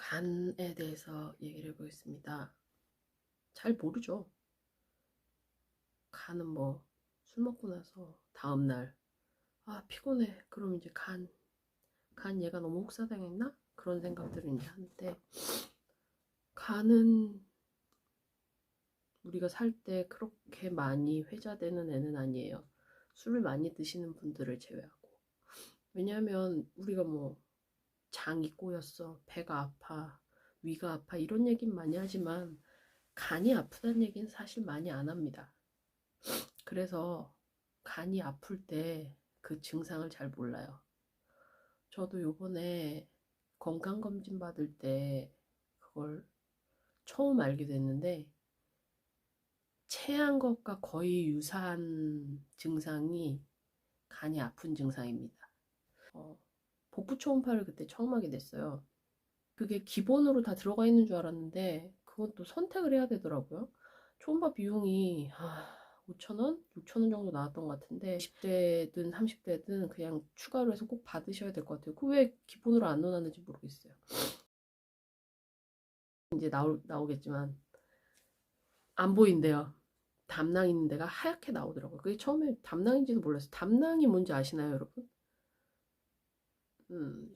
간에 대해서 얘기를 해보겠습니다. 잘 모르죠. 간은 뭐 술 먹고 나서 다음날 피곤해. 그럼 이제 간 얘가 너무 혹사당했나? 그런 생각들을 이제 하는데, 간은 우리가 살 때 그렇게 많이 회자되는 애는 아니에요. 술을 많이 드시는 분들을 제외하고. 왜냐하면 우리가 뭐 장이 꼬였어, 배가 아파, 위가 아파 이런 얘기는 많이 하지만 간이 아프다는 얘기는 사실 많이 안 합니다. 그래서 간이 아플 때 그 증상을 잘 몰라요. 저도 요번에 건강검진 받을 때 그걸 처음 알게 됐는데, 체한 것과 거의 유사한 증상이 간이 아픈 증상입니다. 복부 초음파를 그때 처음 하게 됐어요. 그게 기본으로 다 들어가 있는 줄 알았는데 그건 또 선택을 해야 되더라고요. 초음파 비용이 5,000원? 6,000원 정도 나왔던 것 같은데, 20대든 30대든 그냥 추가로 해서 꼭 받으셔야 될 것 같아요. 그 왜 기본으로 안 넣어놨는지 모르겠어요. 이제 나오겠지만 안 보인대요. 담낭 있는 데가 하얗게 나오더라고요. 그게 처음에 담낭인지도 몰랐어요. 담낭이 뭔지 아시나요, 여러분?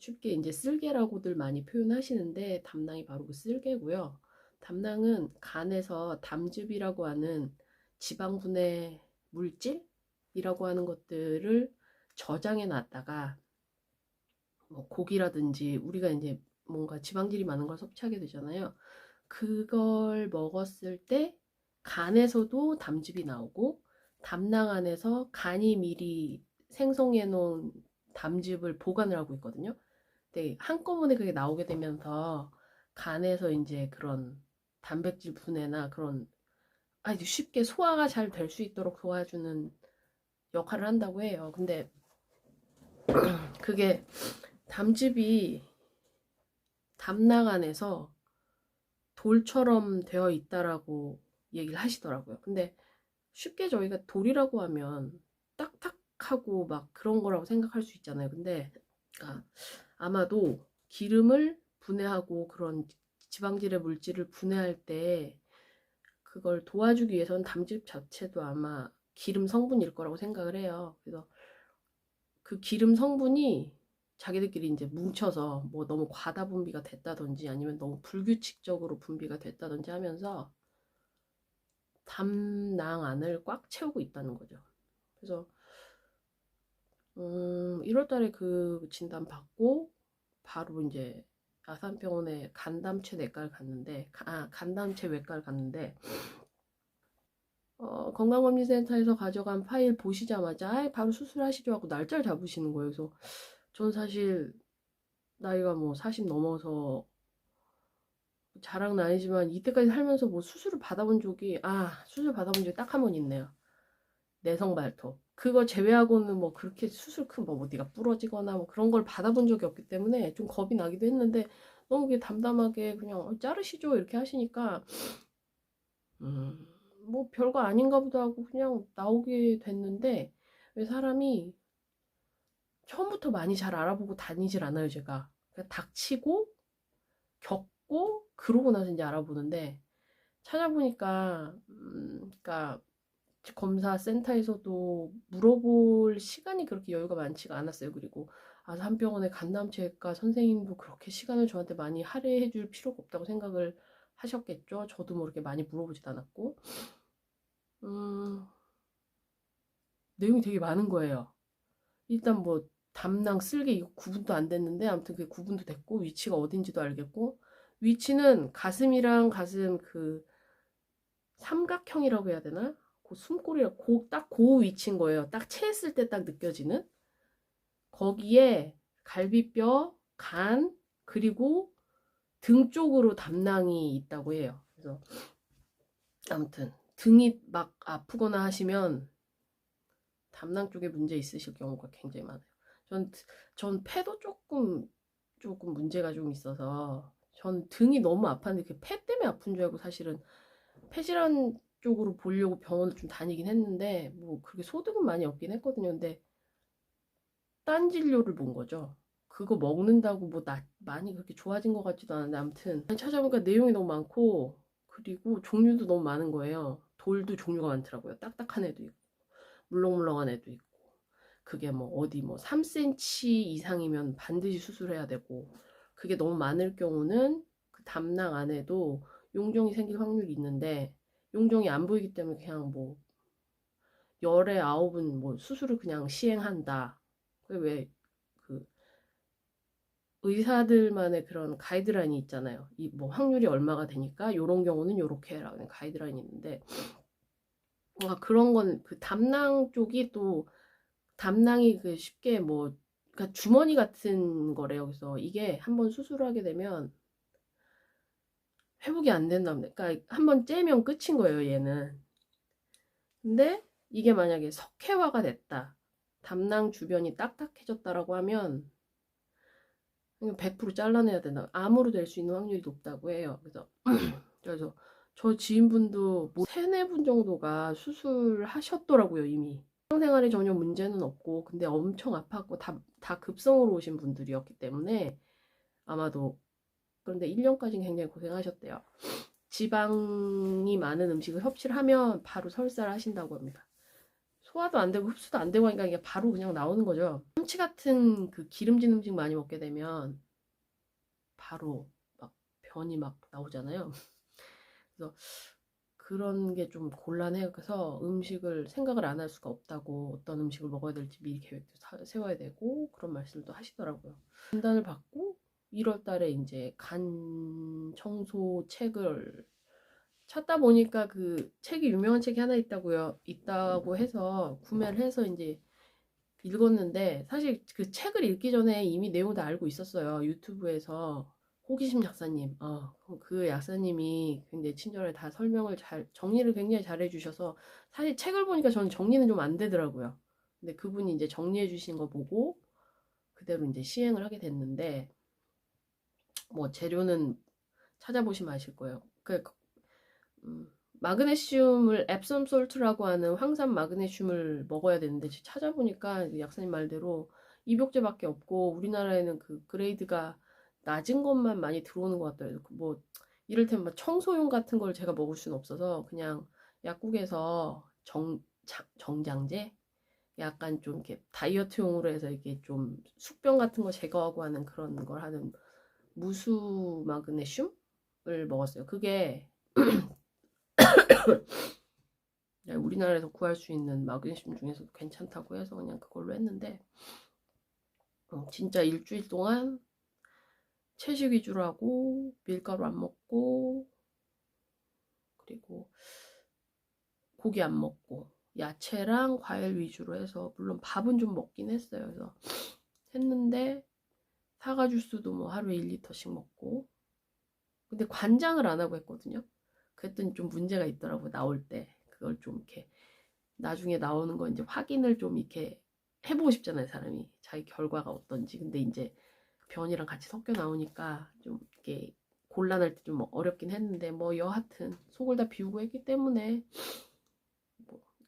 쉽게 이제 쓸개라고들 많이 표현하시는데, 담낭이 바로 그 쓸개고요. 담낭은 간에서 담즙이라고 하는 지방분해 물질이라고 하는 것들을 저장해 놨다가, 뭐 고기라든지 우리가 이제 뭔가 지방질이 많은 걸 섭취하게 되잖아요. 그걸 먹었을 때 간에서도 담즙이 나오고, 담낭 안에서 간이 미리 생성해 놓은 담즙을 보관을 하고 있거든요. 근데 한꺼번에 그게 나오게 되면서 간에서 이제 그런 단백질 분해나 그런 이제 쉽게 소화가 잘 될 수 있도록 도와주는 역할을 한다고 해요. 근데 그게 담즙이 담낭 안에서 돌처럼 되어 있다라고 얘기를 하시더라고요. 근데 쉽게 저희가 돌이라고 하면 딱딱하고 막 그런 거라고 생각할 수 있잖아요. 근데 아마도 기름을 분해하고 그런 지방질의 물질을 분해할 때 그걸 도와주기 위해서는 담즙 자체도 아마 기름 성분일 거라고 생각을 해요. 그래서 그 기름 성분이 자기들끼리 이제 뭉쳐서 뭐 너무 과다 분비가 됐다든지 아니면 너무 불규칙적으로 분비가 됐다든지 하면서 담낭 안을 꽉 채우고 있다는 거죠. 그래서 1월 달에 그 진단 받고 바로 이제 아산병원에 간담체 내과를 갔는데, 간담체 외과를 갔는데, 건강검진센터에서 가져간 파일 보시자마자 바로 수술하시죠 하고 날짜를 잡으시는 거예요. 그래서 전 사실 나이가 뭐 40 넘어서 자랑은 아니지만 이때까지 살면서 뭐 수술 받아본 적이 딱 한 번 있네요. 내성 발톱. 그거 제외하고는 뭐 그렇게 수술 큰 뭐 어디가 부러지거나 뭐 그런 걸 받아본 적이 없기 때문에 좀 겁이 나기도 했는데, 너무 그게 담담하게 그냥 자르시죠 이렇게 하시니까 뭐 별거 아닌가 보다 하고 그냥 나오게 됐는데, 왜 사람이 처음부터 많이 잘 알아보고 다니질 않아요, 제가. 그냥 닥치고 겪고 그러고 나서 이제 알아보는데, 찾아보니까 그러니까 검사 센터에서도 물어볼 시간이 그렇게 여유가 많지가 않았어요. 그리고 한병원의 간담체과 선생님도 그렇게 시간을 저한테 많이 할애해 줄 필요가 없다고 생각을 하셨겠죠. 저도 뭐 이렇게 많이 물어보지도 않았고, 음, 내용이 되게 많은 거예요. 일단 뭐 담낭 쓸개 이거 구분도 안 됐는데, 아무튼 그게 구분도 됐고 위치가 어딘지도 알겠고, 위치는 가슴이랑 가슴 그 삼각형이라고 해야 되나? 그 숨꼬리가 딱그 위치인 거예요. 딱 채했을 때 딱 느껴지는 거기에 갈비뼈, 간, 그리고 등 쪽으로 담낭이 있다고 해요. 그래서 아무튼 등이 막 아프거나 하시면 담낭 쪽에 문제 있으실 경우가 굉장히 많아요. 전 폐도 조금 문제가 좀 있어서 전 등이 너무 아팠는데 그 폐 때문에 아픈 줄 알고 사실은 폐질환 쪽으로 보려고 병원을 좀 다니긴 했는데, 뭐 그렇게 소득은 많이 없긴 했거든요. 근데 딴 진료를 본 거죠. 그거 먹는다고 뭐 많이 그렇게 좋아진 것 같지도 않은데, 아무튼 찾아보니까 내용이 너무 많고, 그리고 종류도 너무 많은 거예요. 돌도 종류가 많더라고요. 딱딱한 애도 있고 물렁물렁한 애도 있고, 그게 뭐 어디 뭐 3cm 이상이면 반드시 수술해야 되고, 그게 너무 많을 경우는 그 담낭 안에도 용종이 생길 확률이 있는데, 용종이 안 보이기 때문에 그냥 뭐 열에 9은 뭐 수술을 그냥 시행한다. 왜 그 의사들만의 그런 가이드라인이 있잖아요. 이 뭐 확률이 얼마가 되니까 요런 경우는 요렇게 해라는 가이드라인이 있는데, 뭔가 그런 건 그 담낭 쪽이 또 담낭이 그 쉽게 뭐 그러니까 주머니 같은 거래요. 그래서 이게 한번 수술하게 되면 회복이 안 된답니다. 그러니까 한번 째면 끝인 거예요, 얘는. 근데 이게 만약에 석회화가 됐다, 담낭 주변이 딱딱해졌다라고 하면 100% 잘라내야 된다. 암으로 될 수 있는 확률이 높다고 해요. 그래서 저 지인분도 뭐 3-4분 정도가 수술하셨더라고요, 이미. 생활에 전혀 문제는 없고, 근데 엄청 아팠고 다 급성으로 오신 분들이었기 때문에 아마도. 그런데 1년까지는 굉장히 고생하셨대요. 지방이 많은 음식을 섭취를 하면 바로 설사를 하신다고 합니다. 소화도 안 되고 흡수도 안 되고 하니까 이게 바로 그냥 나오는 거죠. 참치 같은 그 기름진 음식 많이 먹게 되면 바로 막 변이 막 나오잖아요. 그래서 그런 게 좀 곤란해요. 그래서 음식을 생각을 안 할 수가 없다고, 어떤 음식을 먹어야 될지 미리 계획도 세워야 되고, 그런 말씀도 하시더라고요. 진단을 받고 1월 달에 이제 간 청소 책을 찾다 보니까 그 책이 유명한 책이 하나 있다고 해서 구매를 해서 이제 읽었는데, 사실 그 책을 읽기 전에 이미 내용 다 알고 있었어요. 유튜브에서 호기심 약사님, 그 약사님이 굉장히 친절하게 다 설명을 정리를 굉장히 잘 해주셔서, 사실 책을 보니까 저는 정리는 좀 안 되더라고요. 근데 그분이 이제 정리해 주신 거 보고 그대로 이제 시행을 하게 됐는데, 뭐 재료는 찾아보시면 아실 거예요. 마그네슘을 앱섬 솔트라고 하는 황산 마그네슘을 먹어야 되는데, 찾아보니까 약사님 말대로 입욕제밖에 없고, 우리나라에는 그 그레이드가 낮은 것만 많이 들어오는 것 같더라고요. 뭐 이를테면 청소용 같은 걸 제가 먹을 수는 없어서 그냥 약국에서 정장제, 약간 좀 이렇게 다이어트용으로 해서 이게 좀 숙변 같은 거 제거하고 하는 그런 걸 하는 무수 마그네슘을 먹었어요. 그게 우리나라에서 구할 수 있는 마그네슘 중에서도 괜찮다고 해서 그냥 그걸로 했는데, 진짜 일주일 동안 채식 위주로 하고 밀가루 안 먹고, 그리고 고기 안 먹고 야채랑 과일 위주로 해서, 물론 밥은 좀 먹긴 했어요. 그래서 했는데 사과 주스도 뭐 하루에 1리터씩 먹고, 근데 관장을 안 하고 했거든요. 그랬더니 좀 문제가 있더라고요. 나올 때 그걸 좀 이렇게 나중에 나오는 거 이제 확인을 좀 이렇게 해보고 싶잖아요, 사람이 자기 결과가 어떤지. 근데 이제 변이랑 같이 섞여 나오니까 좀 이렇게 곤란할 때 좀 어렵긴 했는데, 뭐 여하튼 속을 다 비우고 했기 때문에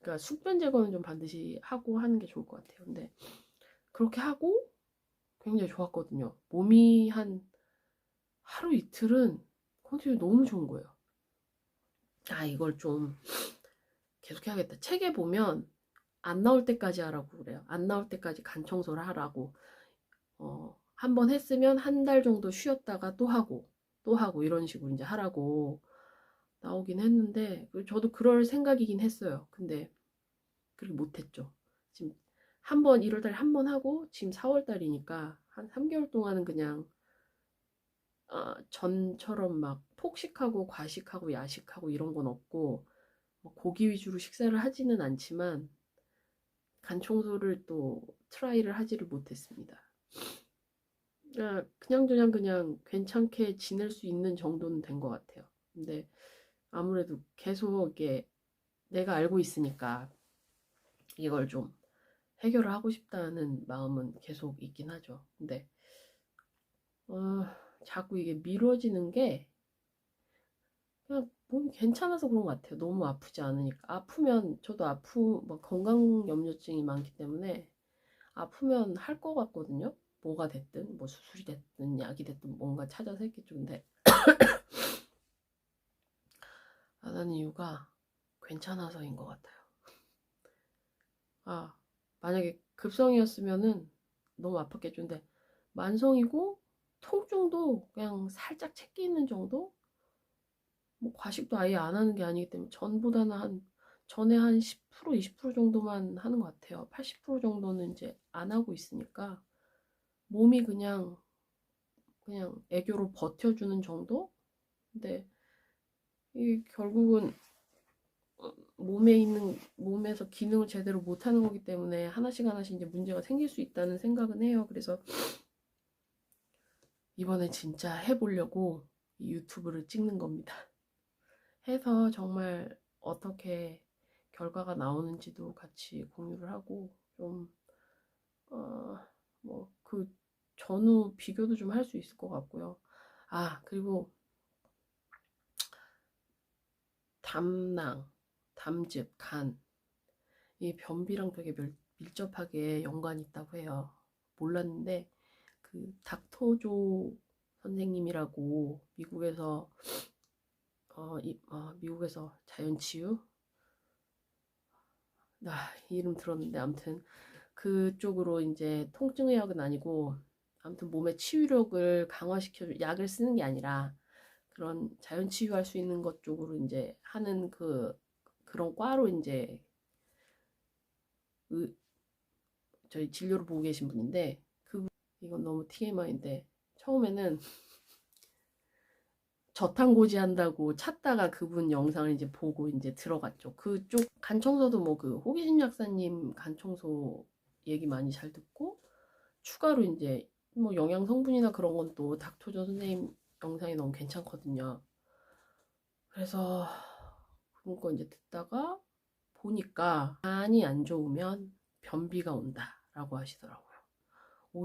그러니까 숙변 제거는 좀 반드시 하고 하는 게 좋을 것 같아요. 근데 그렇게 하고 굉장히 좋았거든요. 몸이 한 하루 이틀은 컨디션이 너무 좋은 거예요. 이걸 좀 계속 해야겠다. 책에 보면 안 나올 때까지 하라고 그래요. 안 나올 때까지 간 청소를 하라고. 한 번 했으면 한 달 정도 쉬었다가 또 하고 이런 식으로 이제 하라고 나오긴 했는데, 저도 그럴 생각이긴 했어요. 근데 그렇게 못했죠. 지금 1월달에 한 번 하고 지금 4월달이니까 한 3개월 동안은 그냥 전처럼 막 폭식하고 과식하고 야식하고 이런 건 없고, 뭐 고기 위주로 식사를 하지는 않지만 간 청소를 또 트라이를 하지를 못했습니다. 그냥 괜찮게 지낼 수 있는 정도는 된 것 같아요. 근데 아무래도 계속 이게 내가 알고 있으니까 이걸 좀 해결을 하고 싶다는 마음은 계속 있긴 하죠. 근데 자꾸 이게 미뤄지는 게 그냥 몸이 괜찮아서 그런 것 같아요. 너무 아프지 않으니까. 아프면 저도 뭐 건강 염려증이 많기 때문에 아프면 할 것 같거든요. 뭐가 됐든 뭐 수술이 됐든 약이 됐든 뭔가 찾아서 했겠죠. 근데 안 하는 이유가 괜찮아서인 것 같아요. 만약에 급성이었으면은 너무 아팠겠죠. 근데 만성이고 통증도 그냥 살짝 채끼는 정도? 뭐 과식도 아예 안 하는 게 아니기 때문에 전에 한 10%, 20% 정도만 하는 것 같아요. 80% 정도는 이제 안 하고 있으니까 몸이 그냥 애교로 버텨주는 정도? 근데 이게 결국은 몸에서 기능을 제대로 못하는 거기 때문에 하나씩 이제 문제가 생길 수 있다는 생각은 해요. 그래서 이번에 진짜 해보려고 이 유튜브를 찍는 겁니다. 해서 정말 어떻게 결과가 나오는지도 같이 공유를 하고 좀 뭐 그 전후 비교도 좀 할 수 있을 것 같고요. 그리고 담낭, 담즙, 간, 이 변비랑 되게 밀접하게 연관이 있다고 해요. 몰랐는데 그 닥터조 선생님이라고 미국에서 자연치유 이름 들었는데 아무튼 그쪽으로 이제 통증의학은 아니고 아무튼 몸의 치유력을 강화시켜 약을 쓰는 게 아니라 그런 자연 치유할 수 있는 것 쪽으로 이제 하는 그런 과로 이제 저희 진료를 보고 계신 분인데 이건 너무 TMI인데 처음에는 저탄고지 한다고 찾다가 그분 영상을 이제 보고 이제 들어갔죠. 그쪽 간청소도 뭐 그 호기심 약사님 간청소 얘기 많이 잘 듣고 추가로 이제 뭐 영양 성분이나 그런 건 또 닥터조 선생님 영상이 너무 괜찮거든요. 그래서 그런 거 이제 듣다가 보니까 간이 안 좋으면 변비가 온다라고 하시더라고요.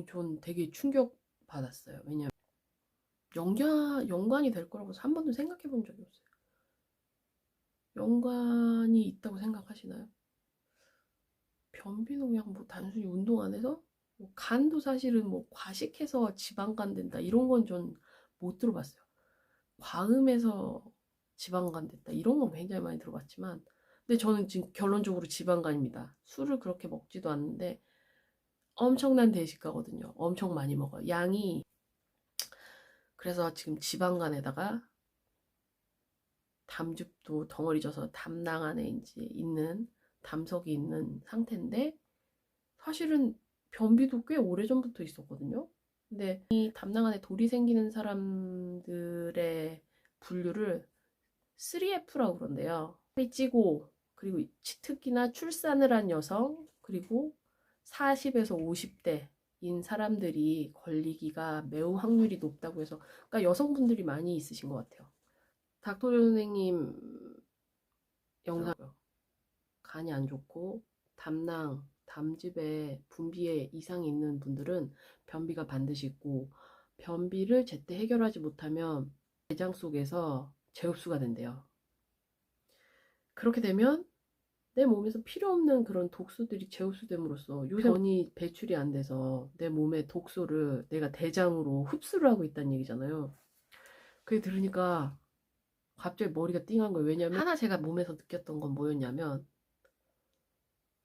전 되게 충격 받았어요. 왜냐면 연관이 될 거라고 한 번도 생각해 본 적이 없어요. 연관이 있다고 생각하시나요? 변비는 그냥 뭐 단순히 운동 안 해서 뭐 간도 사실은 뭐 과식해서 지방간 된다 이런 건 전 못 들어봤어요. 과음해서 지방간 됐다 이런 건 굉장히 많이 들어봤지만 근데 저는 지금 결론적으로 지방간입니다. 술을 그렇게 먹지도 않는데 엄청난 대식가거든요. 엄청 많이 먹어요. 양이. 그래서 지금 지방간에다가 담즙도 덩어리 져서 담낭 안에 이제 있는 담석이 있는 상태인데 사실은 변비도 꽤 오래전부터 있었거든요. 근데 이 담낭 안에 돌이 생기는 사람들의 분류를 3F라고 그런대요. 살이 찌고 그리고 특히나 출산을 한 여성 그리고 40에서 50대인 사람들이 걸리기가 매우 확률이 높다고 해서 그러니까 여성분들이 많이 있으신 것 같아요. 닥터 선생님 영상 간이 안 좋고 담낭, 담즙에 분비에 이상이 있는 분들은 변비가 반드시 있고 변비를 제때 해결하지 못하면 내장 속에서 재흡수가 된대요. 그렇게 되면 내 몸에서 필요 없는 그런 독소들이 재흡수됨으로써 요새 변이 배출이 안 돼서 내 몸의 독소를 내가 대장으로 흡수를 하고 있다는 얘기잖아요. 그게 들으니까 갑자기 머리가 띵한 거예요. 왜냐면 하나 제가 몸에서 느꼈던 건 뭐였냐면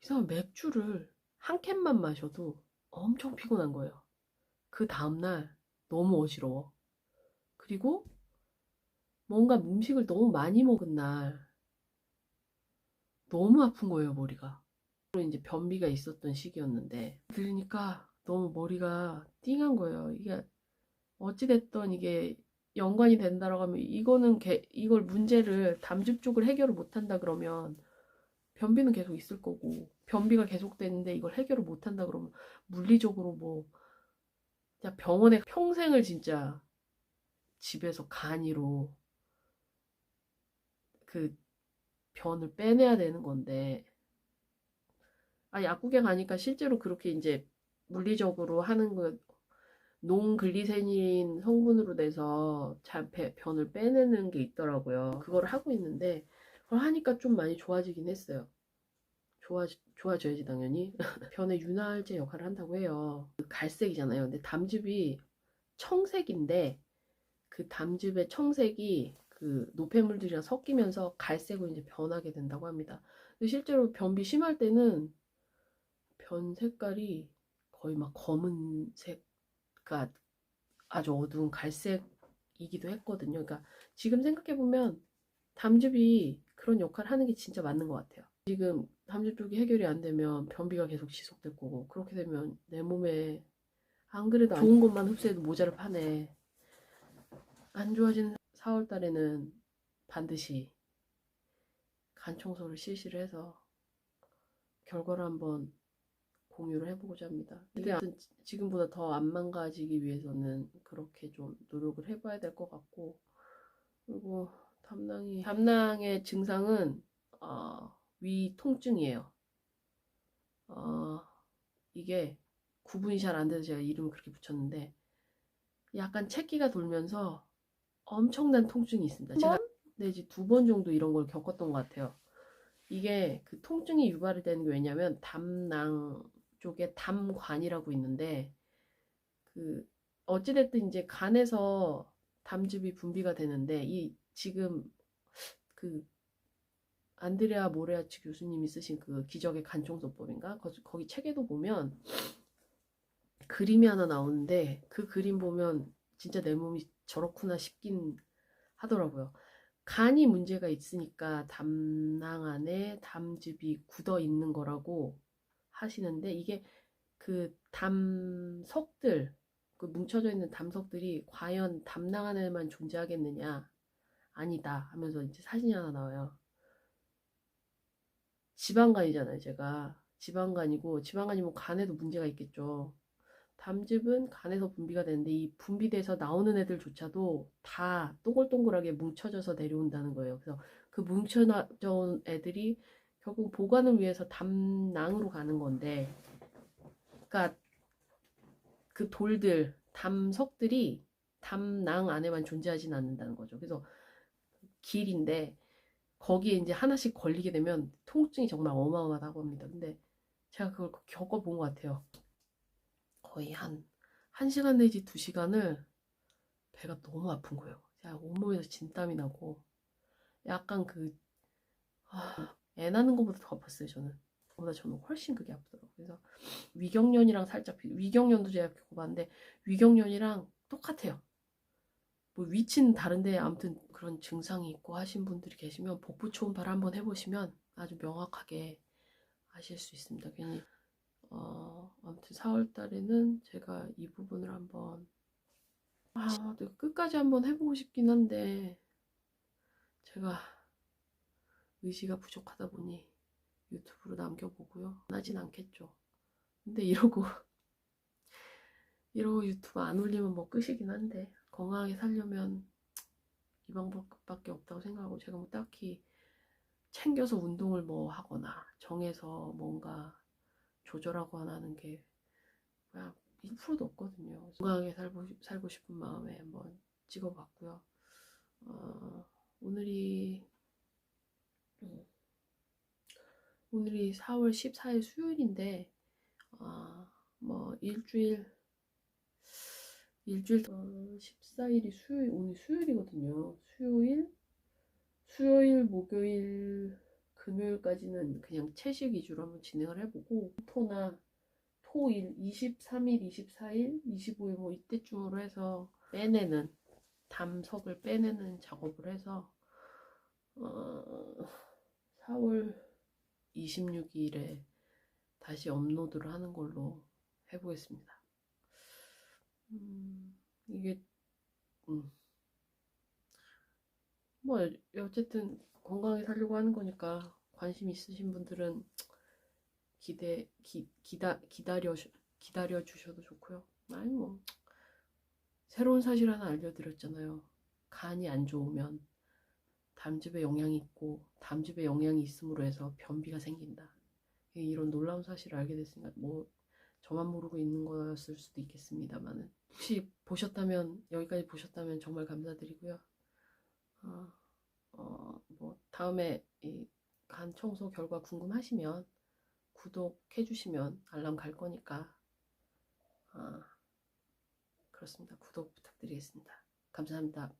이상한 맥주를 한 캔만 마셔도 엄청 피곤한 거예요. 그 다음날 너무 어지러워. 그리고 뭔가 음식을 너무 많이 먹은 날 너무 아픈 거예요, 머리가. 이제 변비가 있었던 시기였는데 들으니까 너무 머리가 띵한 거예요. 이게 어찌됐든 이게 연관이 된다라고 하면 이걸 문제를 담즙 쪽을 해결을 못한다 그러면 변비는 계속 있을 거고 변비가 계속되는데 이걸 해결을 못한다 그러면 물리적으로 뭐 그냥 병원에 평생을 진짜 집에서 간이로 그 변을 빼내야 되는 건데 약국에 가니까 실제로 그렇게 이제 물리적으로 하는 거 농글리세린 성분으로 돼서 변을 빼내는 게 있더라고요. 그걸 하고 있는데 그걸 하니까 좀 많이 좋아지긴 했어요. 좋아져야지 당연히. 변의 윤활제 역할을 한다고 해요. 그 갈색이잖아요. 근데 담즙이 청색인데 그 담즙의 청색이 그 노폐물들이랑 섞이면서 갈색으로 이제 변하게 된다고 합니다. 근데 실제로 변비 심할 때는 변 색깔이 거의 막 검은색, 그러니까 아주 어두운 갈색이기도 했거든요. 그러니까 지금 생각해보면 담즙이 그런 역할을 하는 게 진짜 맞는 것 같아요. 지금 담즙 쪽이 해결이 안 되면 변비가 계속 지속될 거고, 그렇게 되면 내 몸에 안 그래도 좋은 것만 흡수해도 모자를 파네. 안 좋아지는 4월 달에는 반드시 간 청소를 실시를 해서 결과를 한번 공유를 해보고자 합니다. 근데 아무튼 지금보다 더 안 망가지기 위해서는 그렇게 좀 노력을 해봐야 될 것 같고, 그리고 담낭의 증상은 위 통증이에요. 이게 구분이 잘 안 돼서 제가 이름을 그렇게 붙였는데, 약간 채기가 돌면서 엄청난 통증이 있습니다. 제가 내지 2번 정도 이런 걸 겪었던 것 같아요. 이게 그 통증이 유발이 되는 게 왜냐면 담낭 쪽에 담관이라고 있는데, 그 어찌됐든 이제 간에서 담즙이 분비가 되는데, 이 지금 그 안드레아 모레아치 교수님이 쓰신 그 기적의 간청소법인가? 거기 책에도 보면 그림이 하나 나오는데, 그 그림 보면 진짜 내 몸이 저렇구나 싶긴 하더라고요. 간이 문제가 있으니까 담낭 안에 담즙이 굳어 있는 거라고 하시는데, 이게 그 담석들, 그 뭉쳐져 있는 담석들이 과연 담낭 안에만 존재하겠느냐? 아니다 하면서 이제 사진이 하나 나와요. 지방간이잖아요, 제가. 지방간이면 간에도 문제가 있겠죠. 담즙은 간에서 분비가 되는데, 이 분비돼서 나오는 애들조차도 다 동글동글하게 뭉쳐져서 내려온다는 거예요. 그래서 그 뭉쳐져 애들이 결국 보관을 위해서 담낭으로 가는 건데, 그러니까 그 돌들, 담석들이 담낭 안에만 존재하진 않는다는 거죠. 그래서 길인데 거기에 이제 하나씩 걸리게 되면 통증이 정말 어마어마하다고 합니다. 근데 제가 그걸 겪어본 것 같아요. 거의 한 1시간 내지 2시간을 배가 너무 아픈 거예요. 제가 온몸에서 진땀이 나고, 약간 애 낳는 것보다 더 아팠어요, 저는. 보다 저는 훨씬 그게 아프더라고요. 그래서 위경련이랑 살짝, 위경련도 제가 겪어봤는데, 위경련이랑 똑같아요. 뭐 위치는 다른데 아무튼 그런 증상이 있고 하신 분들이 계시면 복부 초음파를 한번 해보시면 아주 명확하게 아실 수 있습니다. 괜히 아무튼 4월 달에는 제가 이 부분을 한번 끝까지 한번 해보고 싶긴 한데, 제가 의지가 부족하다 보니 유튜브로 남겨보고요. 하진 않겠죠. 근데 이러고 유튜브 안 올리면 뭐 끝이긴 한데, 건강하게 살려면 이 방법밖에 없다고 생각하고, 제가 뭐 딱히 챙겨서 운동을 뭐 하거나 정해서 뭔가 조절하거나 하는 게 그냥 1%도 없거든요. 건강하게 살고 싶은 마음에 한번 찍어봤고요. 오늘이 4월 14일 수요일인데, 뭐 일주일 14일이 오늘 수요일이거든요. 수요일, 목요일, 금요일까지는 그냥 채식 위주로 한번 진행을 해보고, 토일, 23일, 24일, 25일 뭐 이때쯤으로 해서 담석을 빼내는 작업을 해서 4월 26일에 다시 업로드를 하는 걸로 해보겠습니다. 이게 뭐 어쨌든 건강하게 살려고 하는 거니까, 관심 있으신 분들은 기다려 주셔도 좋고요. 아니 뭐 새로운 사실 하나 알려드렸잖아요. 간이 안 좋으면 담즙에 영향이 있고, 담즙에 영향이 있음으로 해서 변비가 생긴다. 이런 놀라운 사실을 알게 됐으니까 뭐 저만 모르고 있는 거였을 수도 있겠습니다만은, 혹시 여기까지 보셨다면 정말 감사드리고요. 뭐 다음에 이 간 청소 결과 궁금하시면 구독해 주시면 알람 갈 거니까 그렇습니다. 구독 부탁드리겠습니다. 감사합니다.